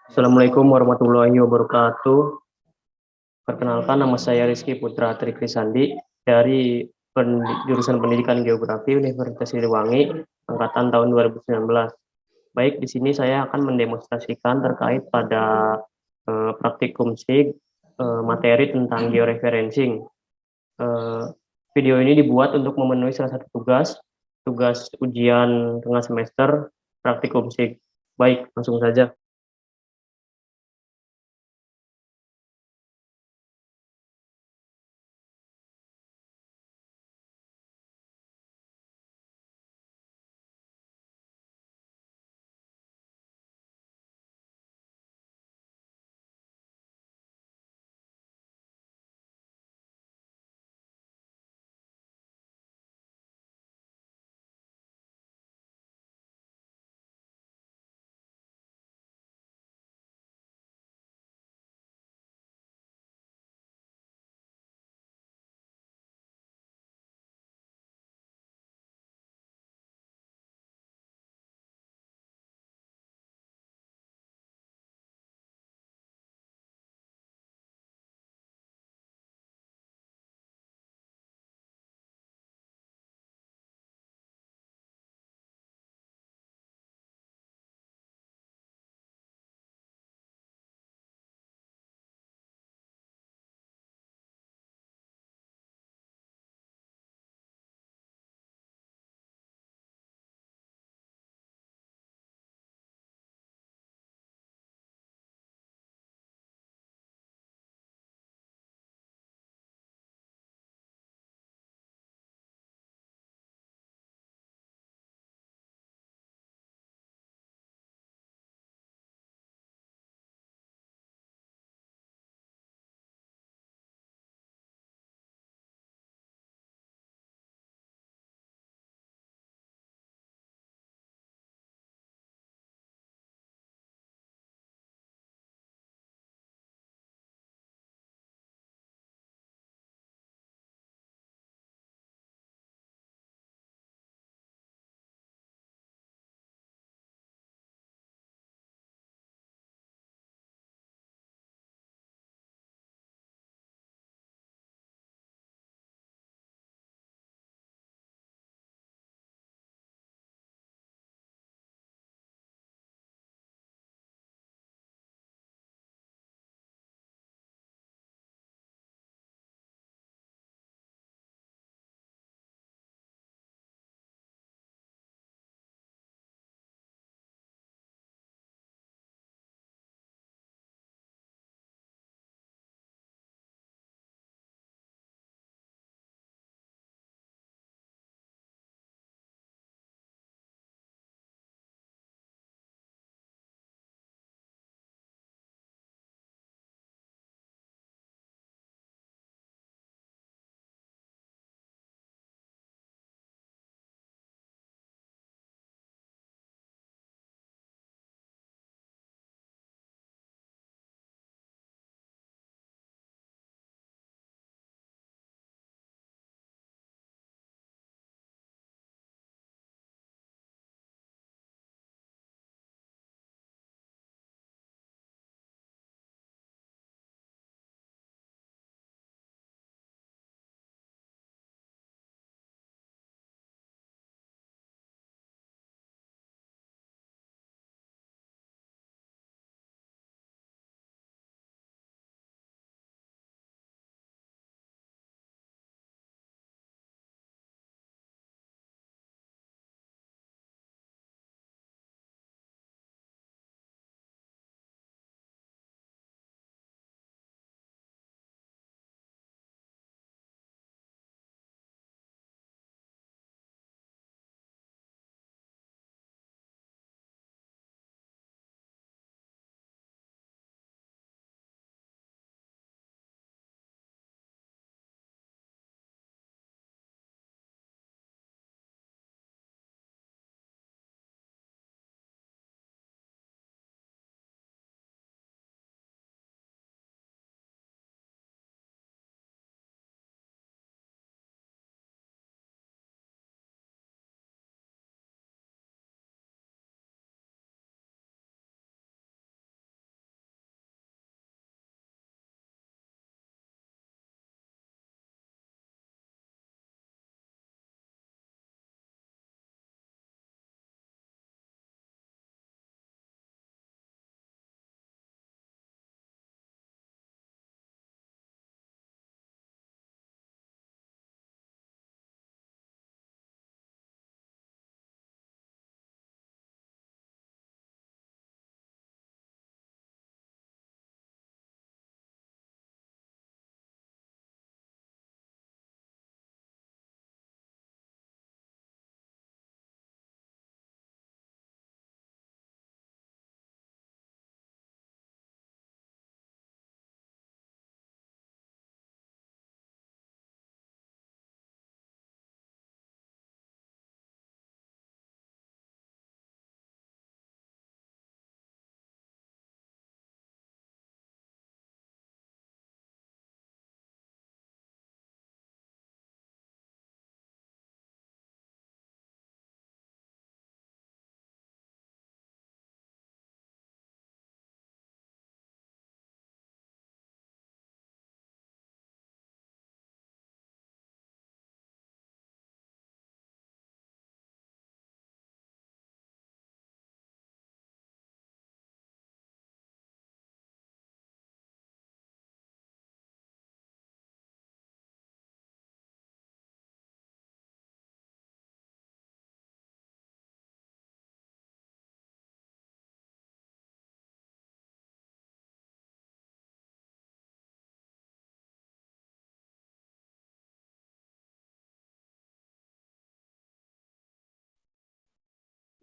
Assalamualaikum warahmatullahi wabarakatuh. Perkenalkan, nama saya Rizky Putra Trikrisandi dari jurusan Pendidikan Geografi Universitas Siliwangi angkatan tahun 2019. Baik, di sini saya akan mendemonstrasikan terkait pada praktikum SIG materi tentang georeferencing. Eh, Video ini dibuat untuk memenuhi salah satu tugas ujian tengah semester praktikum SIG. Baik, langsung saja.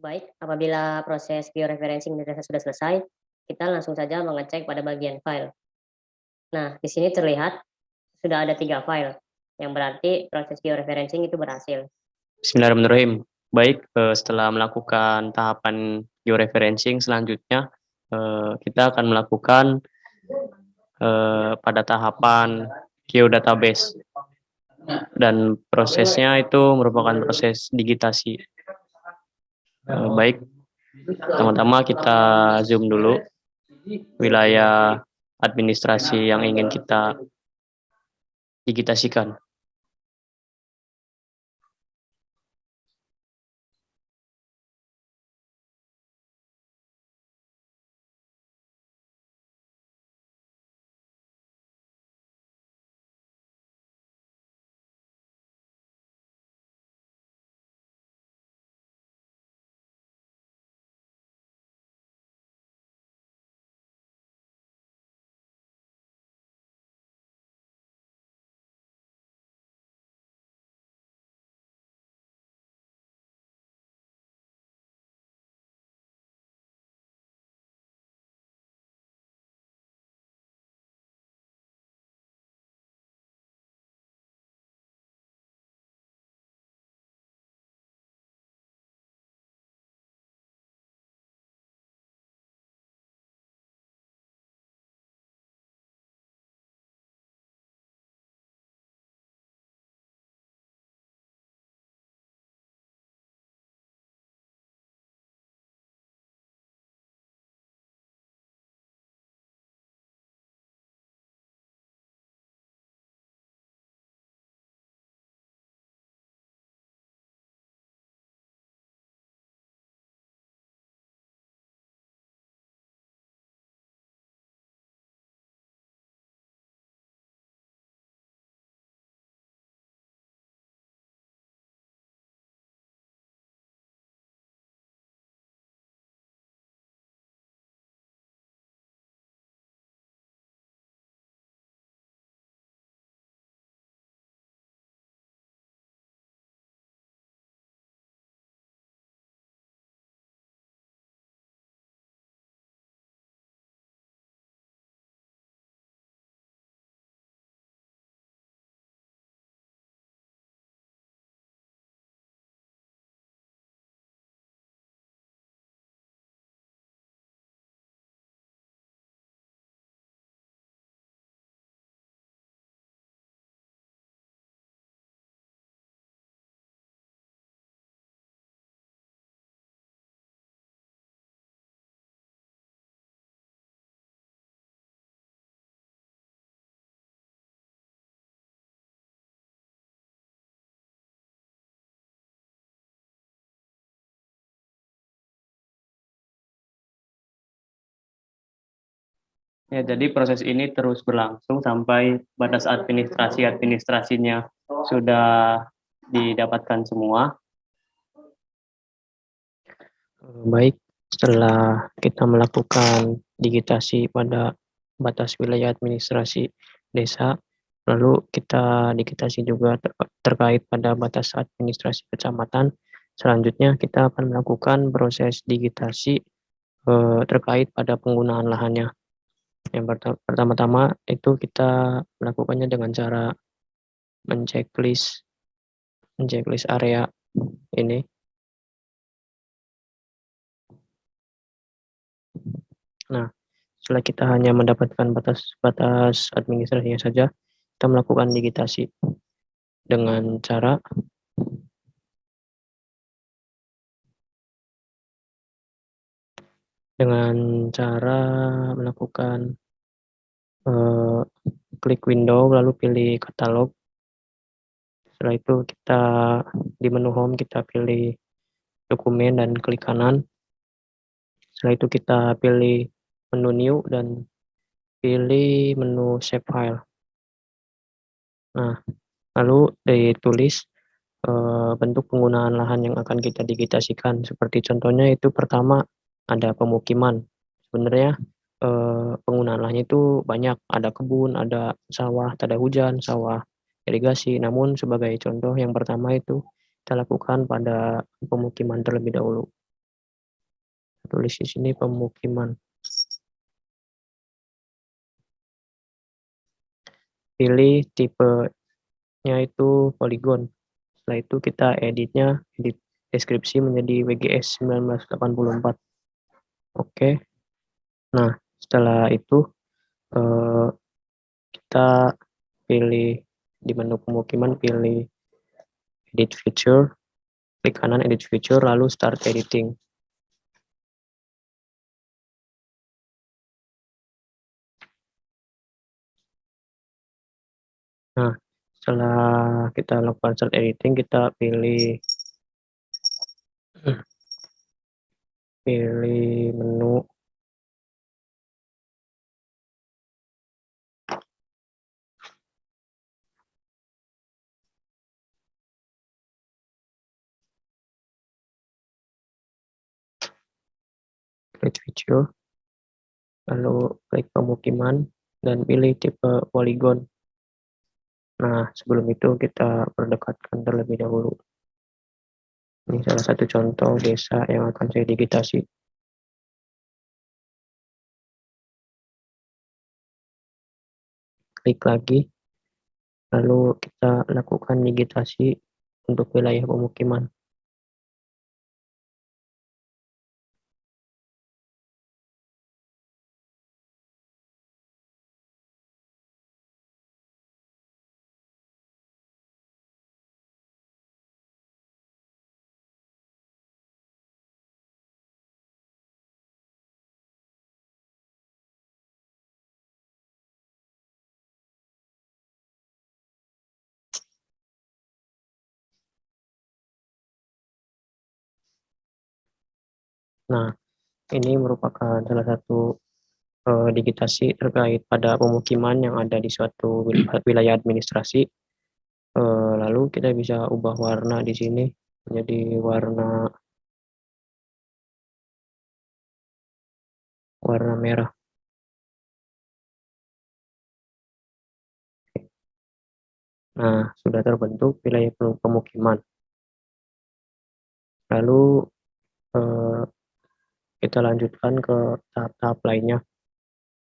Baik, apabila proses georeferencing data sudah selesai, kita langsung saja mengecek pada bagian file. Nah, di sini terlihat sudah ada 3 file, yang berarti proses georeferencing itu berhasil. Bismillahirrahmanirrahim. Baik, setelah melakukan tahapan georeferencing, selanjutnya kita akan melakukan pada tahapan geodatabase, dan prosesnya itu merupakan proses digitasi. Baik, pertama-tama kita zoom dulu wilayah administrasi yang ingin kita digitasikan. Ya, jadi proses ini terus berlangsung sampai batas administrasinya sudah didapatkan semua. Baik, setelah kita melakukan digitasi pada batas wilayah administrasi desa, lalu kita digitasi juga terkait pada batas administrasi kecamatan. Selanjutnya kita akan melakukan proses digitasi terkait pada penggunaan lahannya. Yang pertama-tama itu kita melakukannya dengan cara menceklis area ini. Nah, setelah kita hanya mendapatkan batas administrasinya saja, kita melakukan digitasi dengan cara melakukan klik window lalu pilih katalog. Setelah itu kita di menu home kita pilih dokumen dan klik kanan. Setelah itu kita pilih menu new dan pilih menu save file. Nah, lalu ditulis bentuk penggunaan lahan yang akan kita digitasikan. Seperti contohnya itu pertama ada pemukiman. Sebenarnya penggunaan lahannya itu banyak, ada kebun, ada sawah, ada hujan, sawah irigasi. Namun sebagai contoh yang pertama itu kita lakukan pada pemukiman terlebih dahulu. tulis di sini pemukiman. Pilih tipenya itu poligon. Setelah itu kita edit deskripsi menjadi WGS 1984. Oke. Nah, setelah itu kita pilih di menu pemukiman, pilih edit feature, klik kanan edit feature, lalu start editing. Nah, setelah kita lakukan start editing, kita pilih menu create feature, lalu klik pemukiman dan pilih tipe poligon. Nah, sebelum itu kita perdekatkan terlebih dahulu. Ini salah satu contoh desa yang akan saya digitasi. Klik lagi, lalu kita lakukan digitasi untuk wilayah pemukiman. Nah, ini merupakan salah satu digitasi terkait pada pemukiman yang ada di suatu wilayah administrasi. Lalu kita bisa ubah warna di sini menjadi warna merah. Nah, sudah terbentuk wilayah pemukiman. Lalu kita lanjutkan ke tahap-tahap lainnya.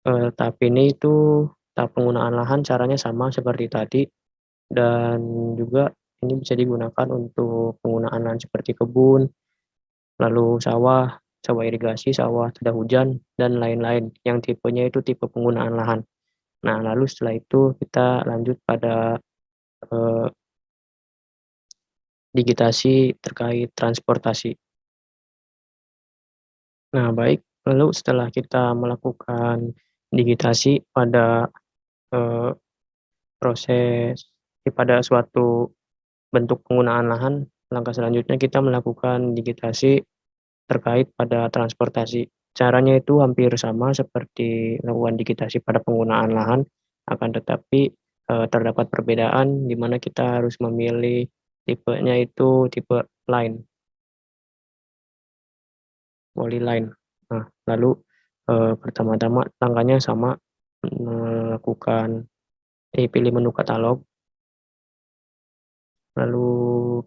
Tahap ini itu tahap penggunaan lahan, caranya sama seperti tadi, dan juga ini bisa digunakan untuk penggunaan lahan seperti kebun, lalu sawah, sawah irigasi, sawah tidak hujan, dan lain-lain yang tipenya itu tipe penggunaan lahan. Nah, lalu setelah itu kita lanjut pada eh, digitasi terkait transportasi. Nah, baik, lalu setelah kita melakukan digitasi pada eh, pada suatu bentuk penggunaan lahan, langkah selanjutnya kita melakukan digitasi terkait pada transportasi. Caranya itu hampir sama seperti melakukan digitasi pada penggunaan lahan, akan tetapi terdapat perbedaan di mana kita harus memilih tipenya itu tipe line, polyline. Nah, lalu pertama-tama langkahnya sama, melakukan pilih menu katalog, lalu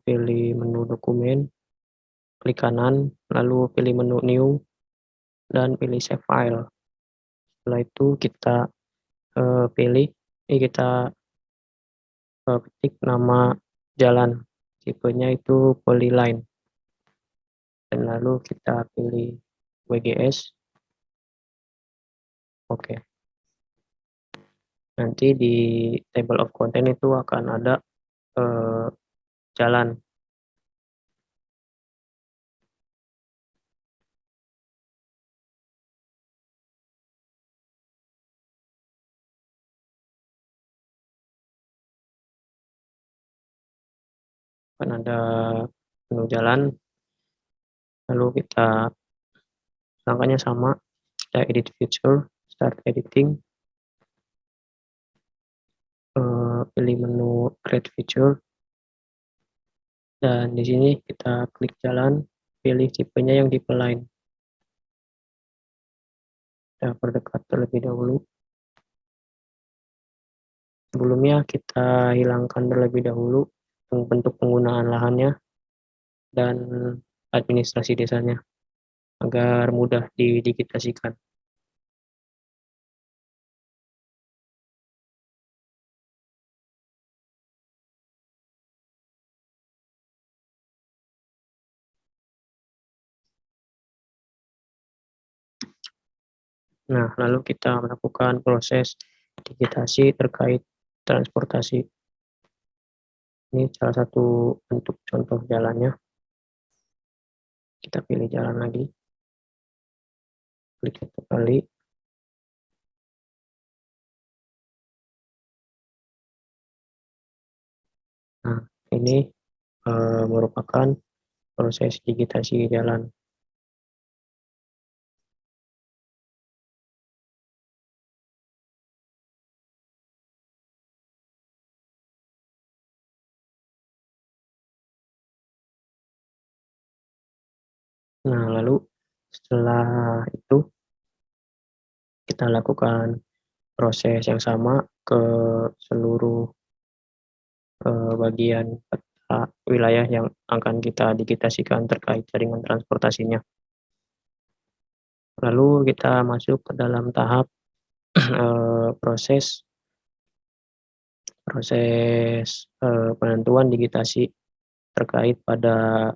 pilih menu dokumen, klik kanan, lalu pilih menu new, dan pilih save file. Setelah itu kita kita ketik nama jalan, tipenya itu polyline, dan lalu kita pilih WGS. Oke. Nanti di table of content itu akan ada eh, jalan. Akan ada menu jalan, lalu kita langkahnya sama, kita edit feature, start editing, pilih menu create feature, dan di sini kita klik jalan, pilih tipenya yang tipe line. Kita perdekat terlebih dahulu. Sebelumnya kita hilangkan terlebih dahulu bentuk penggunaan lahannya dan administrasi desanya. agar mudah didigitasikan. Nah, lalu kita melakukan proses digitasi terkait transportasi. Ini salah satu bentuk contoh jalannya. Kita pilih jalan lagi, klik satu kali. Nah, ini merupakan proses digitasi jalan. Nah, lalu setelah itu kita lakukan proses yang sama ke seluruh bagian peta wilayah yang akan kita digitasikan terkait jaringan transportasinya. Lalu kita masuk ke dalam tahap proses penentuan digitasi terkait pada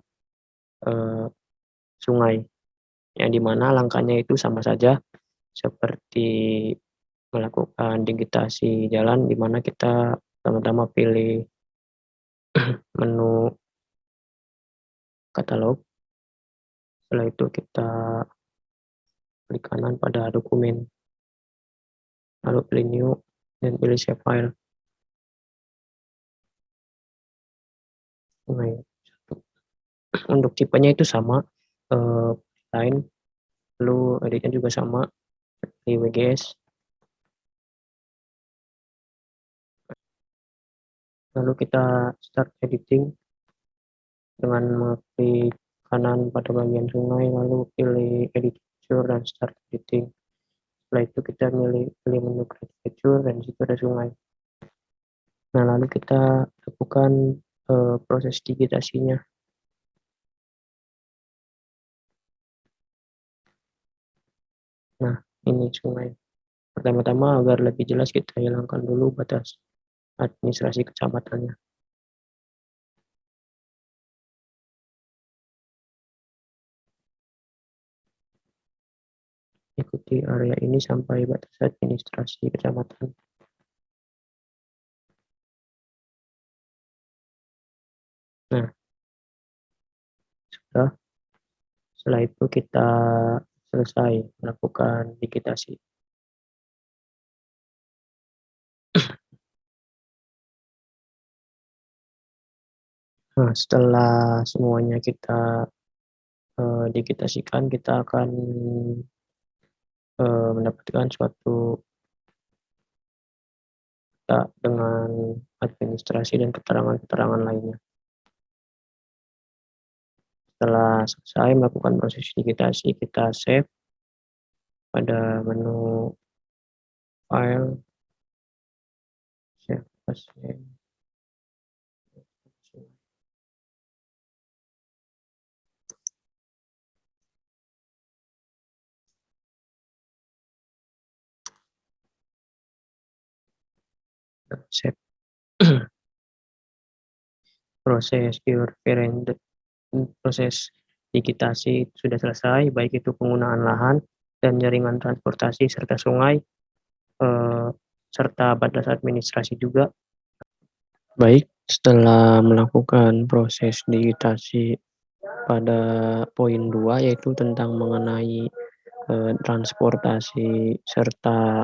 sungai, yang dimana langkahnya itu sama saja seperti melakukan digitasi jalan, di mana kita pertama-tama pilih menu katalog. Setelah itu kita klik kanan pada dokumen, lalu pilih new dan pilih save file. Nah, untuk tipenya itu sama, lain, lalu editnya juga sama, di WGS. Lalu kita start editing dengan mengklik kanan pada bagian sungai, lalu pilih edit feature dan start editing. Setelah itu kita pilih menu create feature dan di situ ada sungai. Nah, lalu kita lakukan proses digitasinya. Nah, ini sungai. Pertama-tama agar lebih jelas kita hilangkan dulu batas administrasi kecamatannya. Ikuti area ini sampai batas administrasi kecamatan. Nah, setelah itu kita selesai melakukan digitasi. Nah, setelah semuanya kita digitasikan, kita akan mendapatkan suatu data dengan administrasi dan keterangan-keterangan lainnya. Setelah selesai melakukan proses digitasi, kita save pada menu file, save as. Save. Proses digitasi sudah selesai, baik itu penggunaan lahan dan jaringan transportasi serta sungai, serta batas administrasi juga. Baik, setelah melakukan proses digitasi pada poin 2, yaitu tentang mengenai transportasi serta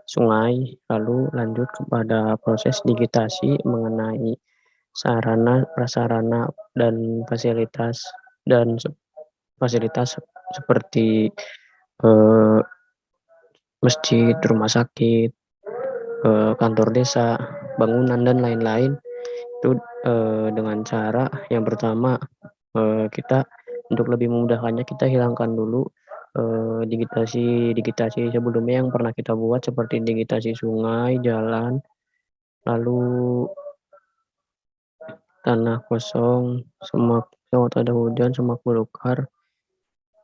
sungai, lalu lanjut kepada proses digitasi mengenai sarana, prasarana, dan fasilitas seperti masjid, rumah sakit, kantor desa, bangunan, dan lain-lain. Itu dengan cara yang pertama, kita untuk lebih memudahkannya kita hilangkan dulu digitasi sebelumnya yang pernah kita buat seperti digitasi sungai, jalan, lalu tanah kosong, Takut ada hujan sama vulkar,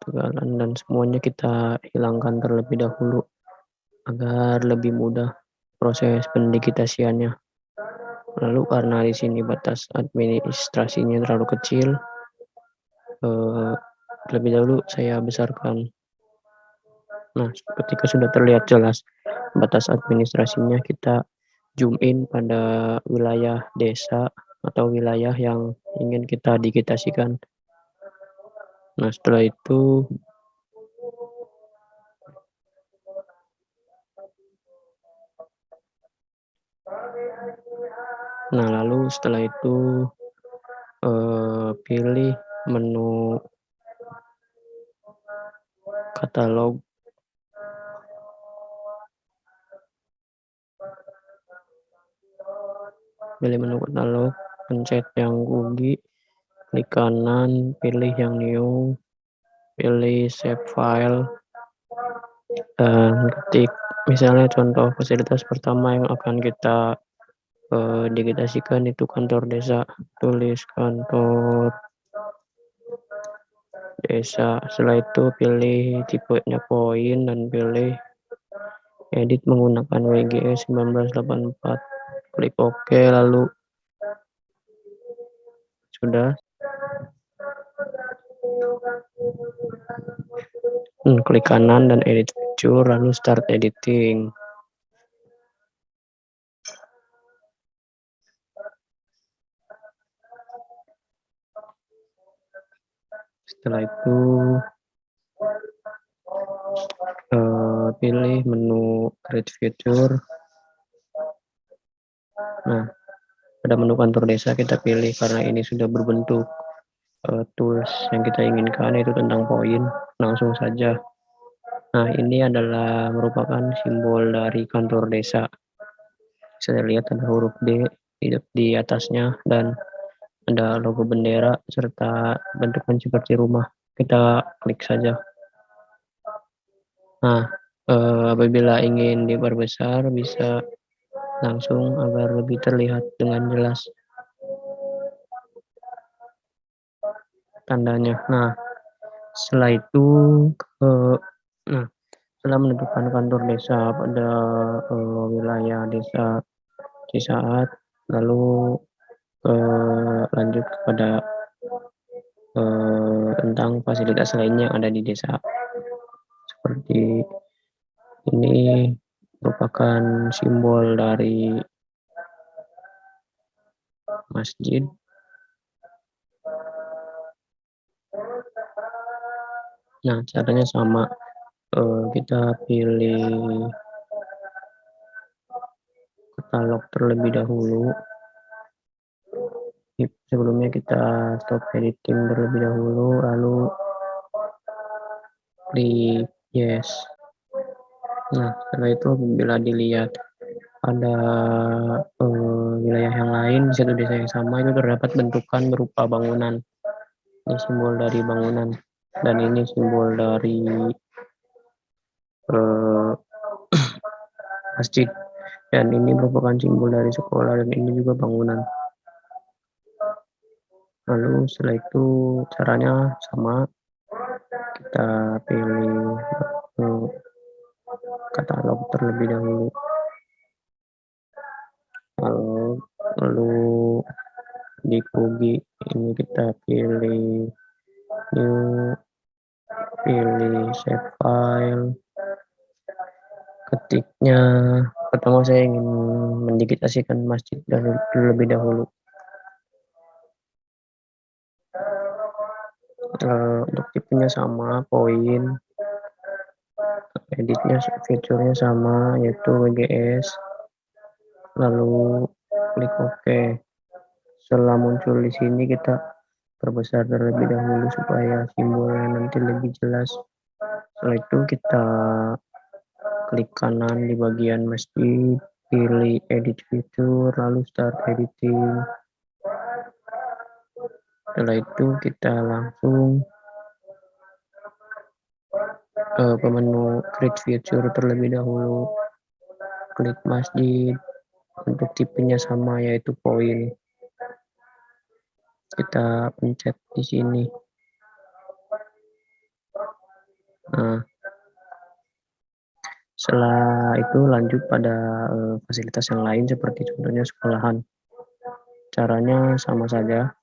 tegalan, dan semuanya kita hilangkan terlebih dahulu agar lebih mudah proses pendigitasiannya. Lalu karena di sini batas administrasinya terlalu kecil, terlebih dahulu saya besarkan. Nah, ketika sudah terlihat jelas batas administrasinya, kita zoom in pada wilayah desa atau wilayah yang ingin kita digitasikan. Nah, setelah itu lalu setelah itu pilih menu katalog. Pilih menu katalog, pencet yang Google, klik kanan, pilih yang new, pilih save file, dan ketik misalnya contoh fasilitas pertama yang akan kita digitasikan itu kantor desa. Tulis kantor desa. Setelah itu pilih tipenya poin dan pilih edit menggunakan WGS 1984. Klik OK, lalu sudah. Klik kanan dan edit feature, lalu start editing. Setelah itu pilih menu create feature. Nah, pada menu kantor desa kita pilih karena ini sudah berbentuk tools yang kita inginkan, yaitu tentang poin. Langsung saja. Nah, ini adalah merupakan simbol dari kantor desa. Saya lihat ada huruf D di atasnya dan ada logo bendera serta bentuknya seperti rumah. Kita klik saja. Nah, apabila ingin diperbesar bisa langsung agar lebih terlihat dengan jelas tandanya. Nah, setelah itu setelah menentukan kantor desa pada wilayah desa Cisaat, lalu lanjut kepada tentang fasilitas lainnya yang ada di desa. Seperti ini merupakan simbol dari masjid. Nah, caranya sama. Kita pilih katalog terlebih dahulu. Sebelumnya kita stop editing terlebih dahulu, lalu klik yes. Nah, setelah itu bila dilihat ada wilayah yang lain di satu desa yang sama, itu terdapat bentukan berupa bangunan. Ini simbol dari bangunan dan ini simbol dari masjid, dan ini merupakan simbol dari sekolah, dan ini juga bangunan. Lalu setelah itu caranya sama, kita pilih katalog terlebih dahulu, lalu di Kugi ini kita pilih new, pilih save file, ketiknya pertama saya ingin mendigitasikan masjid terlebih dahulu. Untuk tipenya sama, poin, editnya fiturnya sama, yaitu WGS, lalu klik OK. Setelah muncul di sini kita perbesar terlebih dahulu supaya simbolnya nanti lebih jelas. Setelah itu kita klik kanan di bagian masjid, pilih edit fitur, lalu start editing. Setelah itu kita langsung ke menu create feature terlebih dahulu, klik masjid, untuk tipenya sama yaitu poin. Kita pencet di sini. Nah, setelah itu lanjut pada fasilitas yang lain seperti contohnya sekolahan. Caranya sama saja.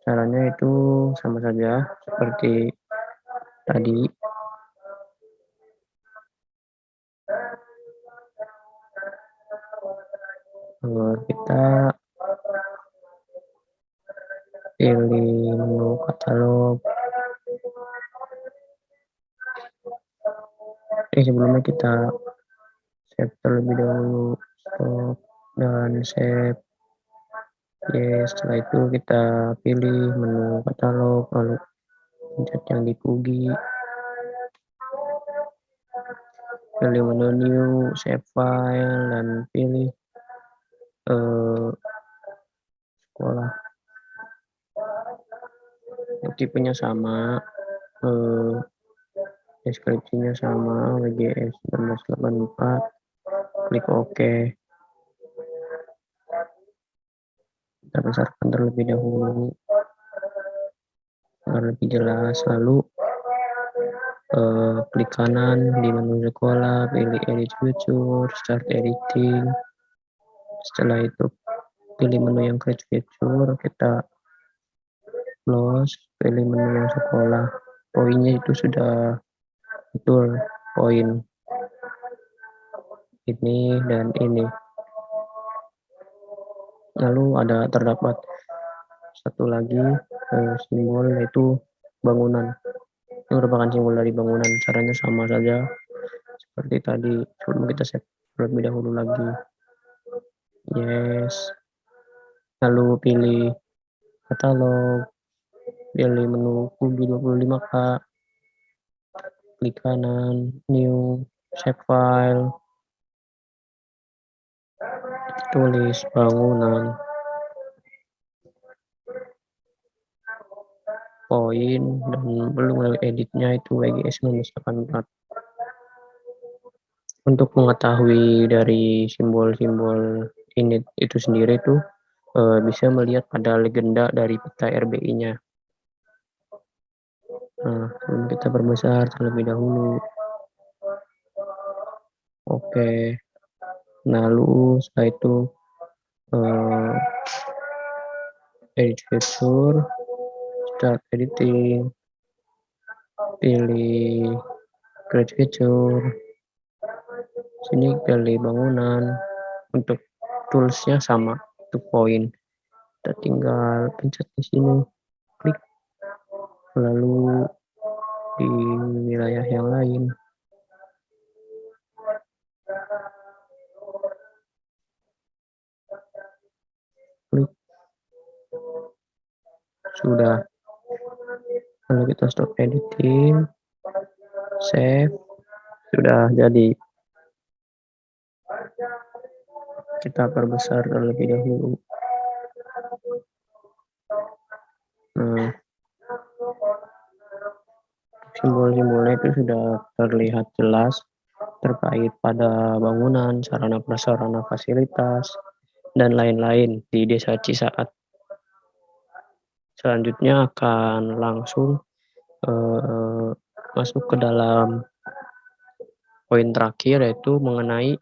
Caranya itu sama saja seperti tadi. Kita pilih menu katalog. Sebelumnya kita save terlebih dahulu, stop dan save. Setelah itu kita pilih menu katalog, lalu pencet yang di Pugi, pilih menu new, save file, dan pilih sekolah. Tipenya sama, deskripsinya sama, WGS 1984, klik OK. Kita besarkan terlebih dahulu agar lebih jelas, lalu klik kanan di menu sekolah, pilih edit feature, start editing. Setelah itu pilih menu yang create feature, kita close, pilih menu yang sekolah. Poinnya itu sudah betul, poin ini dan ini. Lalu terdapat satu lagi simbol, yaitu bangunan. Ini merupakan simbol dari bangunan. Caranya sama saja seperti tadi. Sebelum kita save terlebih dahulu lagi. Yes. Lalu pilih katalog. Pilih menu Pugi 25K. Klik kanan, new, save file. Tulis bangunan. Poin dan belum editnya itu WGS 1984. Untuk mengetahui dari simbol-simbol ini itu sendiri tuh bisa melihat pada legenda dari peta RBI-nya. Nah, sebelum kita perbesar terlebih dahulu. Oke. Lalu setelah itu edit feature, start editing, pilih create feature. Sini pilih bangunan. Untuk toolsnya sama, untuk poin. Kita tinggal pencet di sini, klik, lalu di wilayah yang lain. Klik. Sudah. Lalu kita stop editing, save, sudah jadi. Kita perbesar terlebih dahulu. Nah, simbol-simbolnya itu sudah terlihat jelas terkait pada bangunan, sarana prasarana fasilitas, dan lain-lain di Desa Cisaat. Selanjutnya akan langsung masuk ke dalam poin terakhir, yaitu mengenai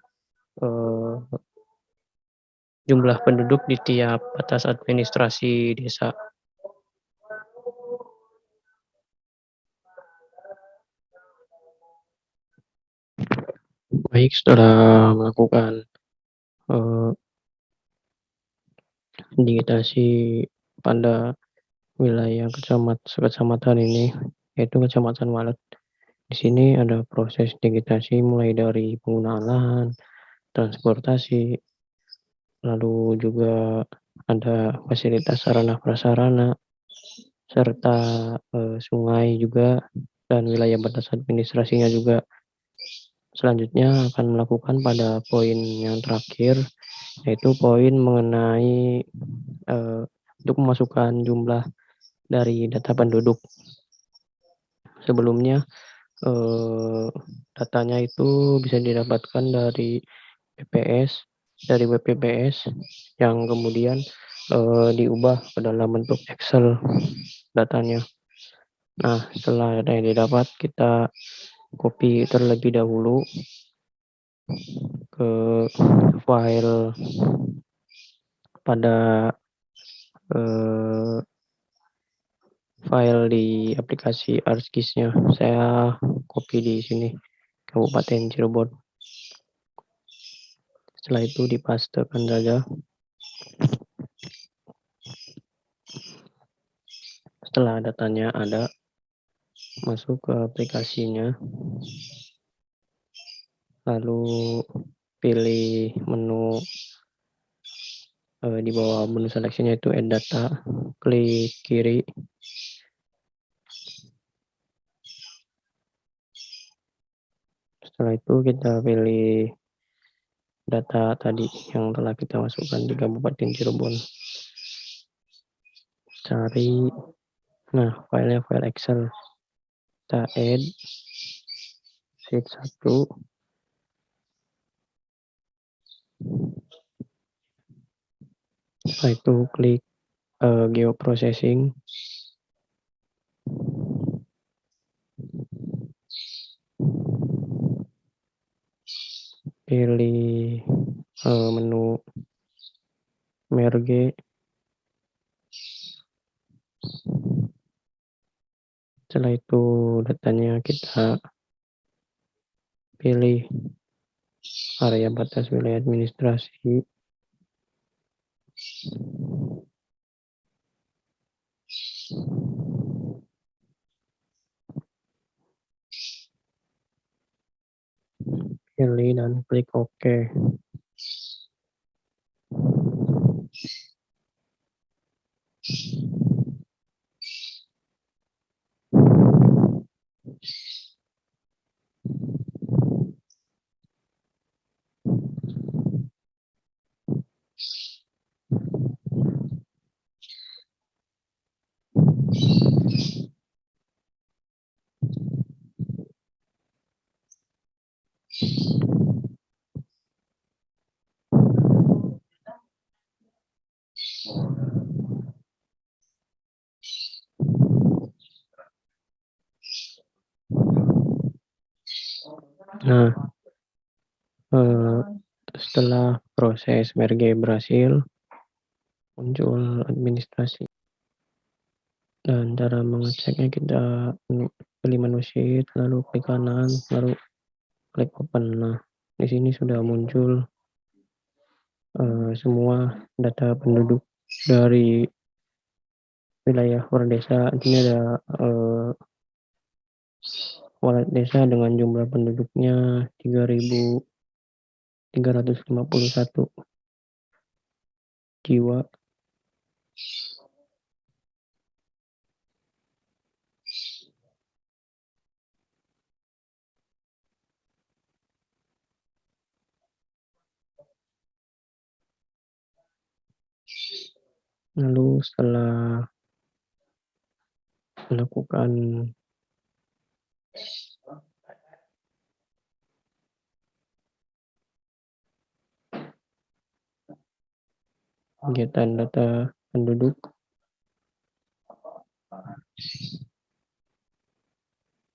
jumlah penduduk di tiap batas administrasi desa. Baik, setelah melakukan digitasi pada wilayah kecamatan ini, yaitu Kecamatan Walet. Di sini ada proses digitasi mulai dari penggunaan lahan, transportasi, lalu juga ada fasilitas sarana prasarana, serta sungai juga, dan wilayah batas administrasinya juga. Selanjutnya akan melakukan pada poin yang terakhir, yaitu poin mengenai untuk memasukkan jumlah dari data penduduk. Sebelumnya datanya itu bisa didapatkan dari BPS dari web PBS yang kemudian diubah ke dalam bentuk Excel datanya. Nah, setelah data yang didapat, kita copy terlebih dahulu ke file pada file di aplikasi ArcGIS-nya. Saya copy di sini, Kabupaten Cirebon. Setelah itu dipastekan saja. Setelah datanya ada, masuk ke aplikasinya, lalu pilih menu di bawah menu seleksinya itu Add Data, klik kiri. Setelah itu kita pilih data tadi yang telah kita masukkan di Kabupaten Cirebon. Cari, nah filenya file Excel. Kita add sheet 1. Setelah itu klik geoprocessing. Pilih menu merge. Setelah itu datanya kita pilih area batas wilayah administrasi. Pilih dan klik OK. Nah, setelah proses merge berhasil, muncul administrasi. Dan cara mengeceknya kita pilih menu sheet, lalu klik kanan, lalu klik open. Nah, di sini sudah muncul semua data penduduk dari wilayah per desa. Ini ada kepala desa dengan jumlah penduduknya 3.351 jiwa. Lalu setelah melakukan kegiatan data penduduk,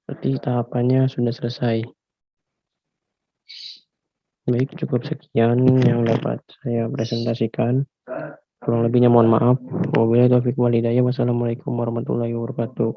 berarti tahapannya sudah selesai. Baik, cukup sekian yang dapat saya presentasikan. Kurang lebihnya mohon maaf. Wabillahi taufiq wal hidayah. Wassalamualaikum warahmatullahi wabarakatuh.